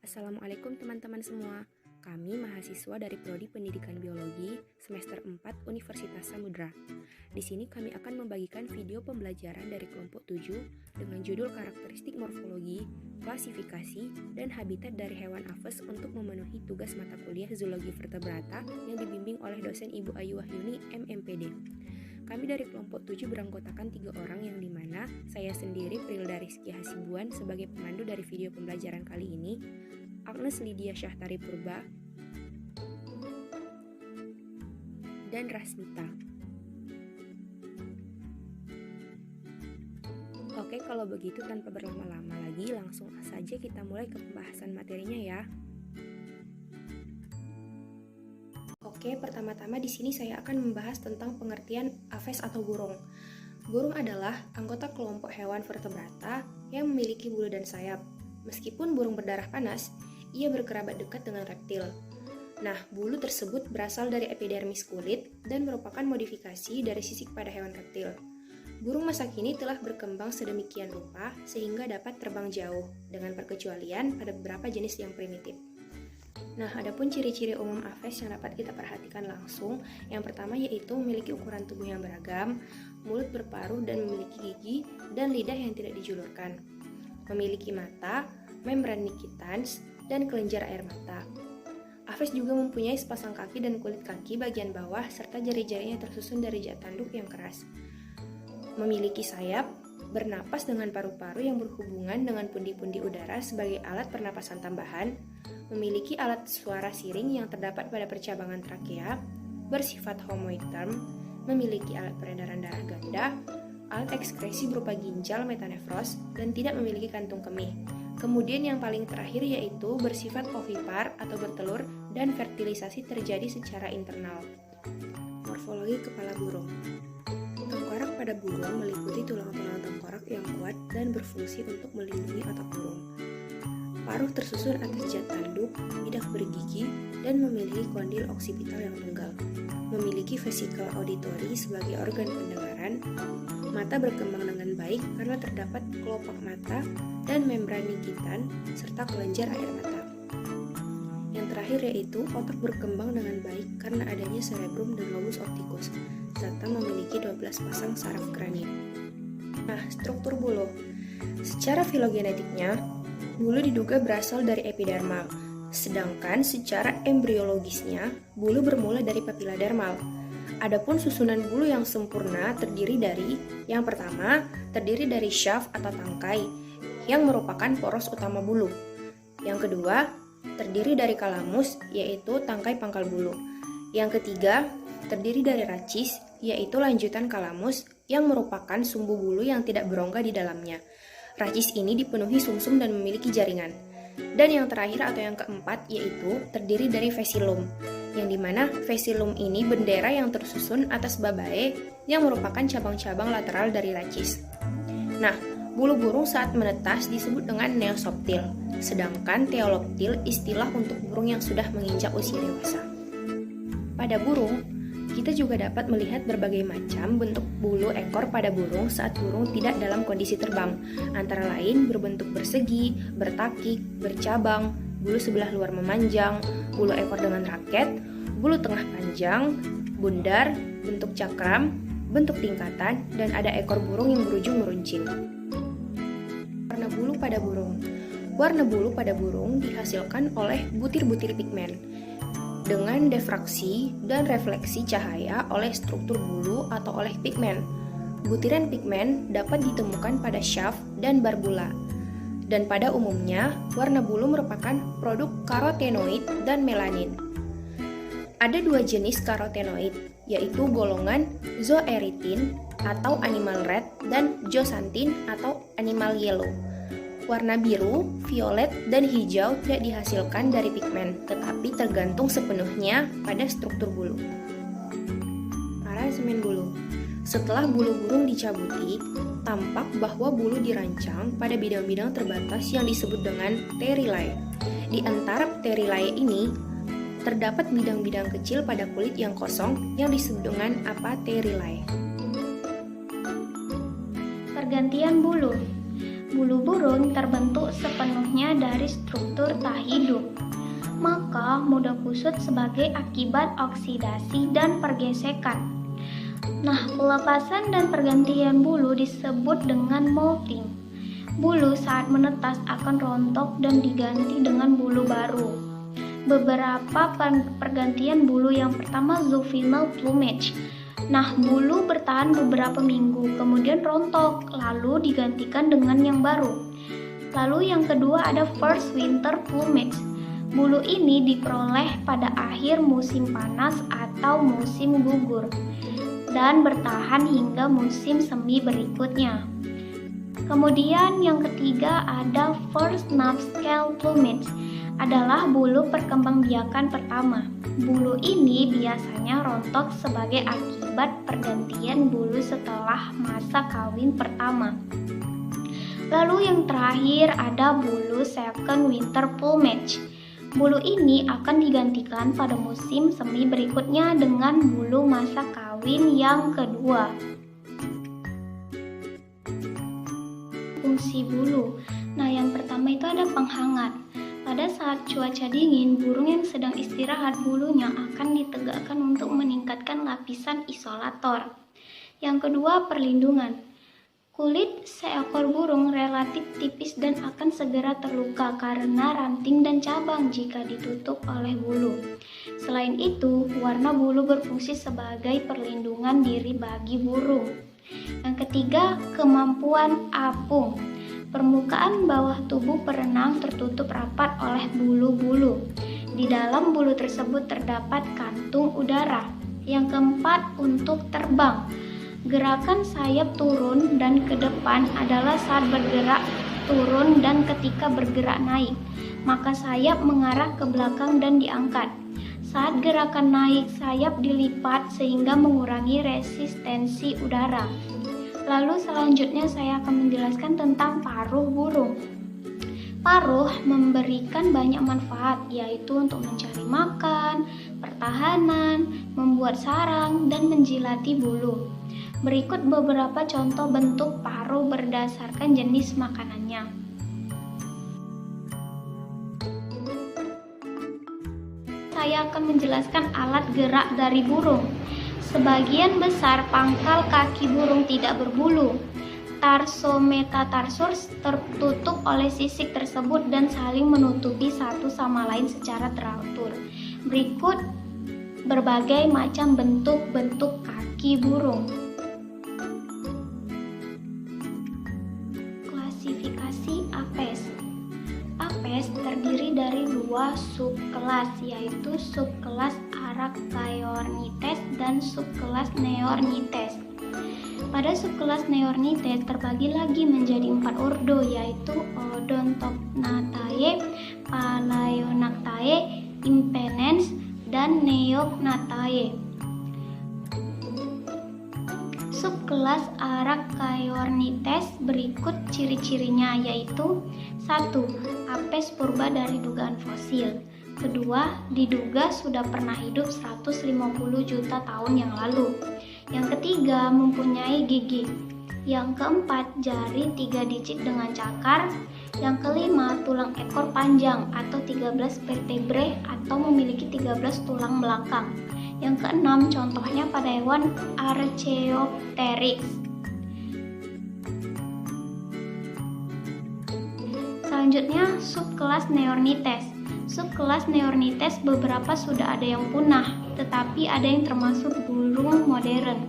Assalamualaikum teman-teman semua. Kami mahasiswa dari Prodi Pendidikan Biologi semester 4 Universitas Samudra. Di sini kami akan membagikan video pembelajaran dari kelompok 7 dengan judul karakteristik morfologi, klasifikasi, dan habitat dari hewan aves untuk memenuhi tugas mata kuliah zoologi vertebrata yang dibimbing oleh dosen Ibu Ayu Wahyuni, MMPD. Kami dari kelompok 7 beranggotakan 3 orang yang dimana saya sendiri Prilda Rizky Hasibuan sebagai pemandu dari video pembelajaran kali ini, Agnes Lydia Syahtari Purba, dan Rasmita. Oke, kalau begitu tanpa berlama-lama lagi langsung saja kita mulai ke pembahasan materinya ya. Oke, pertama-tama di sini saya akan membahas tentang pengertian aves atau burung. Burung adalah anggota kelompok hewan vertebrata yang memiliki bulu dan sayap. Meskipun burung berdarah panas, ia berkerabat dekat dengan reptil. Nah, bulu tersebut berasal dari epidermis kulit dan merupakan modifikasi dari sisik pada hewan reptil. Burung masa kini telah berkembang sedemikian rupa sehingga dapat terbang jauh, dengan perkecualian pada beberapa jenis yang primitif. Nah, adapun ciri-ciri umum aves yang dapat kita perhatikan langsung, yang pertama yaitu memiliki ukuran tubuh yang beragam, mulut berparuh dan memiliki gigi, dan lidah yang tidak dijulurkan. Memiliki mata, membran nikitans, dan kelenjar air mata. Aves juga mempunyai sepasang kaki dan kulit kaki bagian bawah serta jari-jarinya tersusun dari jat tanduk yang keras. Memiliki sayap, bernapas dengan paru-paru yang berhubungan dengan pundi-pundi udara sebagai alat pernapasan tambahan, memiliki alat suara siring yang terdapat pada percabangan trakea, bersifat homoiktern, memiliki alat peredaran darah ganda, alat ekskresi berupa ginjal metanefros, dan tidak memiliki kantung kemih. Kemudian yang paling terakhir yaitu bersifat ovipar atau bertelur dan fertilisasi terjadi secara internal. Morfologi kepala burung. Tengkorak pada burung meliputi tulang-tulang tengkorak yang kuat dan berfungsi untuk melindungi otak burung. Paruh tersusun atas jat tanduk, bidak bergigi, dan memiliki kondil oksipital yang tunggal. Memiliki vesikel auditori sebagai organ pendengaran. Mata berkembang dengan baik karena terdapat kelopak mata dan membran nikitan serta kelenjar air mata. Yang terakhir yaitu otak berkembang dengan baik karena adanya cerebrum dan lobus opticus serta memiliki 12 pasang saraf kranium. Nah, struktur bulu. Secara filogenetiknya, bulu diduga berasal dari epidermal, sedangkan secara embriologisnya, bulu bermula dari papila dermal. Adapun susunan bulu yang sempurna terdiri dari, yang pertama, terdiri dari shaft atau tangkai, yang merupakan poros utama bulu. Yang kedua, terdiri dari kalamus, yaitu tangkai pangkal bulu. Yang ketiga, terdiri dari rachis, yaitu lanjutan kalamus, yang merupakan sumbu bulu yang tidak berongga di dalamnya. Rachis ini dipenuhi sumsum dan memiliki jaringan. Dan yang terakhir atau yang keempat yaitu terdiri dari vesilum, yang dimana vesilum ini bendera yang tersusun atas babae yang merupakan cabang-cabang lateral dari rachis. Nah, bulu burung saat menetas disebut dengan neosoptil, sedangkan teoloptil istilah untuk burung yang sudah menginjak usia dewasa. Pada burung, kita juga dapat melihat berbagai macam bentuk bulu ekor pada burung saat burung tidak dalam kondisi terbang, antara lain berbentuk persegi, bertakik, bercabang, bulu sebelah luar memanjang, bulu ekor dengan raket, bulu tengah panjang, bundar, bentuk cakram, bentuk tingkatan, dan ada ekor burung yang berujung meruncing. Warna bulu pada burung. Warna bulu pada burung dihasilkan oleh butir-butir pigmen dengan difraksi dan refleksi cahaya oleh struktur bulu atau oleh pigmen. Butiran pigmen dapat ditemukan pada shaft dan barbula. Dan pada umumnya, warna bulu merupakan produk karotenoid dan melanin. Ada dua jenis karotenoid, yaitu golongan zoerythin atau animal red dan zeoxanthin atau animal yellow. Warna biru, violet, dan hijau tidak dihasilkan dari pigmen, tetapi tergantung sepenuhnya pada struktur bulu. Aransemen bulu. Setelah bulu burung dicabuti, tampak bahwa bulu dirancang pada bidang-bidang terbatas yang disebut dengan pterilae. Di antara pterilae ini, terdapat bidang-bidang kecil pada kulit yang kosong yang disebut dengan apaterilae. Pergantian bulu. Bulu burung terbentuk sepenuhnya contohnya dari struktur tak hidup. Maka mudah kusut sebagai akibat oksidasi dan pergesekan. Nah, pelepasan dan pergantian bulu disebut dengan molting. Bulu saat menetas akan rontok dan diganti dengan bulu baru. Beberapa pergantian bulu, yang pertama juvenile plumage. Nah, bulu bertahan beberapa minggu, kemudian rontok, lalu digantikan dengan yang baru. Lalu yang kedua ada first winter plumage. Bulu ini diperoleh pada akhir musim panas atau musim gugur dan bertahan hingga musim semi berikutnya. Kemudian yang ketiga ada first nuptial plumage, adalah bulu perkembangbiakan pertama. Bulu ini biasanya rontok sebagai akibat pergantian bulu setelah masa kawin pertama. Lalu yang terakhir ada bulu second winter plumage. Bulu ini akan digantikan pada musim semi berikutnya dengan bulu masa kawin yang kedua. Fungsi bulu. Nah, yang pertama itu ada penghangat. Pada saat cuaca dingin, burung yang sedang istirahat bulunya akan ditegakkan untuk meningkatkan lapisan isolator. Yang kedua, perlindungan. Kulit seekor burung relatif tipis dan akan segera terluka karena ranting dan cabang jika ditutup oleh bulu. Selain itu, warna bulu berfungsi sebagai perlindungan diri bagi burung. Yang ketiga, kemampuan apung. Permukaan bawah tubuh perenang tertutup rapat oleh bulu-bulu. Di dalam bulu tersebut terdapat kantung udara. Yang keempat, untuk terbang. Gerakan sayap turun dan ke depan adalah saat bergerak turun dan ketika bergerak naik, maka sayap mengarah ke belakang dan diangkat. Saat gerakan naik, sayap dilipat sehingga mengurangi resistensi udara. Lalu selanjutnya saya akan menjelaskan tentang paruh burung. Paruh memberikan banyak manfaat, yaitu untuk mencari makan, pertahanan, membuat sarang, dan menjilati bulu. Berikut beberapa contoh bentuk paruh berdasarkan jenis makanannya. Saya akan menjelaskan alat gerak dari burung. Sebagian besar pangkal kaki burung tidak berbulu. Tarsometatarsus tertutup oleh sisik tersebut dan saling menutupi satu sama lain secara teratur. Berikut berbagai macam bentuk-bentuk kaki burung. Klasifikasi Apes. Apes terdiri dari dua subkelas, yaitu subkelas Archaeornithes dan subkelas Neornithes. Pada subkelas Neornithes terbagi lagi menjadi 4 ordo, yaitu Odontognathae, Palaeognathae, Impenens, dan Neognathae. Subkelas Archaeornithes berikut ciri-cirinya, yaitu 1. Apes purba dari dugaan fosil. Kedua, diduga sudah pernah hidup 150 juta tahun yang lalu. Yang ketiga, mempunyai gigi. Yang keempat, jari 3 digit dengan cakar. Yang kelima, tulang ekor panjang atau 13 vertebrae atau memiliki 13 tulang belakang. Yang keenam, contohnya pada hewan Archaeopteryx. Selanjutnya, subkelas Neornithes. Subkelas Neornithes beberapa sudah ada yang punah, tetapi ada yang termasuk burung modern.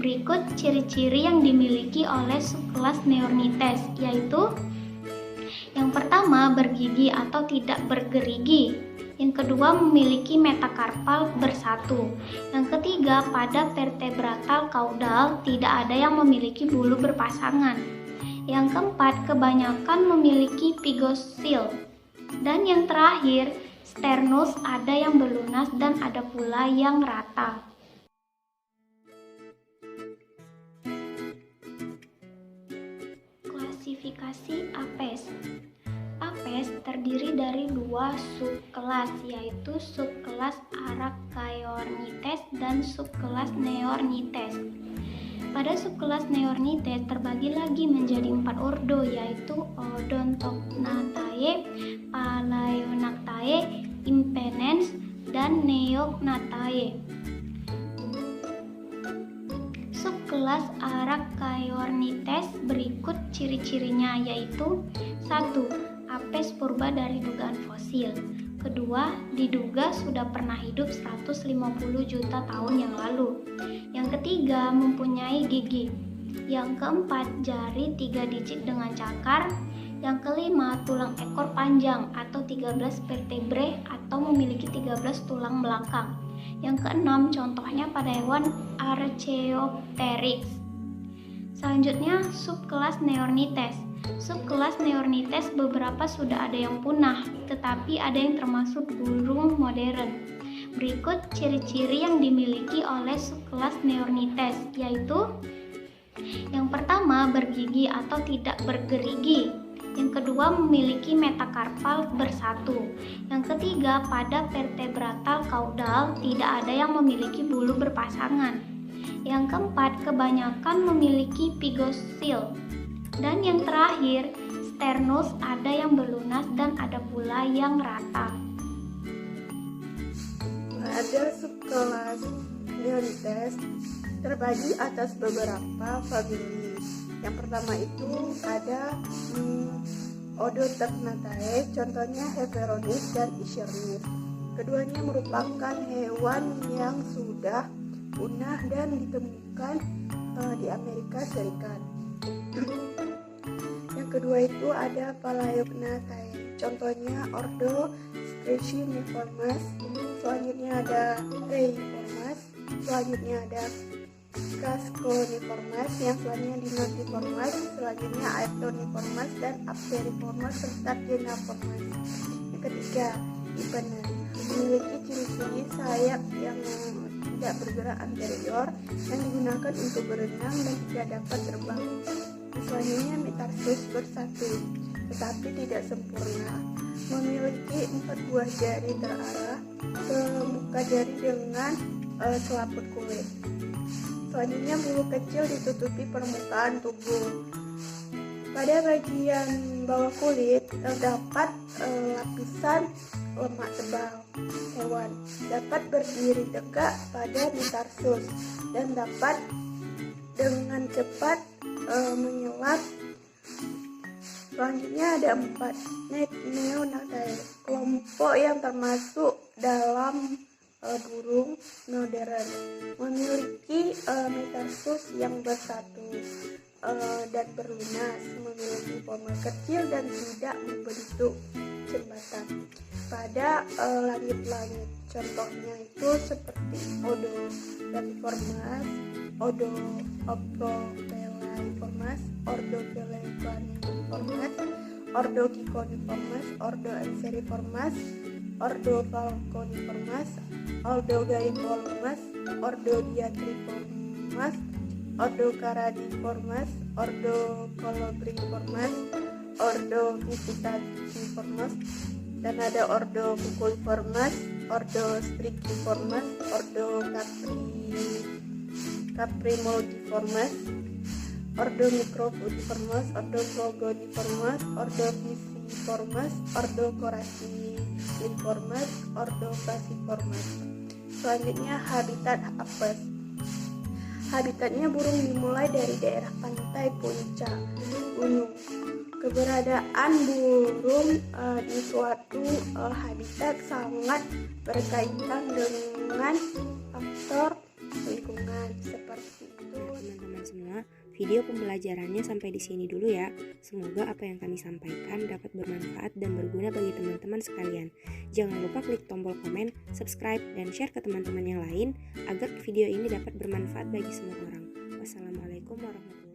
Berikut ciri-ciri yang dimiliki oleh subkelas Neornithes, yaitu yang pertama, bergigi atau tidak bergerigi. Yang kedua, memiliki metakarpal bersatu. Yang ketiga, pada vertebratal caudal tidak ada yang memiliki bulu berpasangan. Yang keempat, kebanyakan memiliki pygosil. Dan yang terakhir, sternus ada yang berlunas dan ada pula yang rata. Klasifikasi Apes. Apes terdiri dari 2 subkelas, yaitu subkelas Archaeornithes dan subkelas Neornithes. Pada subkelas Neornithes terbagi lagi menjadi 4 ordo, yaitu Odontognathae, Palaeognathae, Impenens, dan Neognathae. Subkelas Archaeornithes berikut ciri-cirinya, yaitu 1. Apes purba dari dugaan fosil. Kedua, diduga sudah pernah hidup 150 juta tahun yang lalu. Yang ketiga, mempunyai gigi. Yang keempat, jari 3 digit dengan cakar. Yang kelima, tulang ekor panjang atau 13 vertebrae atau memiliki 13 tulang belakang. Yang keenam, contohnya pada hewan Archaeopteryx. Selanjutnya, subkelas Neornithes. Subkelas Neornithes beberapa sudah ada yang punah, tetapi ada yang termasuk burung modern. Berikut ciri-ciri yang dimiliki oleh subkelas Neornithes, yaitu yang pertama, bergigi atau tidak bergerigi. Yang kedua, memiliki metakarpal bersatu. Yang ketiga, pada vertebratal caudal tidak ada yang memiliki bulu berpasangan. Yang keempat, kebanyakan memiliki pigosil. Dan yang terakhir, sternus ada yang berlunas dan ada pula yang rata. Ada subkelas Neornithes terbagi atas beberapa famili. Yang pertama itu ada Odontognathai, contohnya Heveronis dan Ischornis. Keduanya merupakan hewan yang sudah punah dan ditemukan di Amerika Serikat. Yang kedua itu ada Palaeognathae, contohnya ordo Strachioniformes. Selanjutnya ada Reiformes, selanjutnya ada Casconiformes, yang selanjutnya Dinotiformes, selanjutnya Aetoniformes dan Apteriformes serta Genaformes. Yang ketiga, Impenens, memiliki ciri-ciri sayap yang tidak bergerak anterior yang digunakan untuk berenang dan tidak dapat terbang. Selanjutnya Metarsus bersatu, tetapi tidak sempurna, memiliki 4 buah jari terarah ke muka jari dengan selaput kulit. Selanjutnya bulu kecil ditutupi permukaan tubuh. Pada bagian bawah kulit terdapat lapisan lemak tebal. Hewan dapat berdiri tegak pada metarsus dan dapat dengan cepat menyelam. Selanjutnya ada 4 Neognathae, kelompok yang termasuk dalam burung modern, memiliki metarsus yang bersatu dan berlunas, memiliki pomer kecil dan tidak membentuk jembatan pada langit-langit. Contohnya itu seperti Odontognathus, Odontognathus, Ordopelecaniformes, Ordociconiformes, Ordoenceriformes, Ordofalconiformes, Ordogaiformes, Ordodiatriformes, Ordocaradiformes, Ordocolobriformes, Ordovisitatiformes, dan ada Ordocuculiformes, Ordostriciformes, Ordocaprimulgiformes, Ordomicropodiformes, Ordoclogoniformes, Ordovisiformes, Ordocoraciniformes, Ordoclaciformes. Selanjutnya habitat apes. Habitatnya burung dimulai dari daerah pantai puncak gunung. Keberadaan burung di suatu habitat sangat berkaitan dengan faktor lingkungan seperti itu. Teman-teman semua, video pembelajarannya sampai di sini dulu ya. Semoga apa yang kami sampaikan dapat bermanfaat dan berguna bagi teman-teman sekalian. Jangan lupa klik tombol komen, subscribe, dan share ke teman-teman yang lain agar video ini dapat bermanfaat bagi semua orang. Wassalamualaikum warahmatullahi wabarakatuh.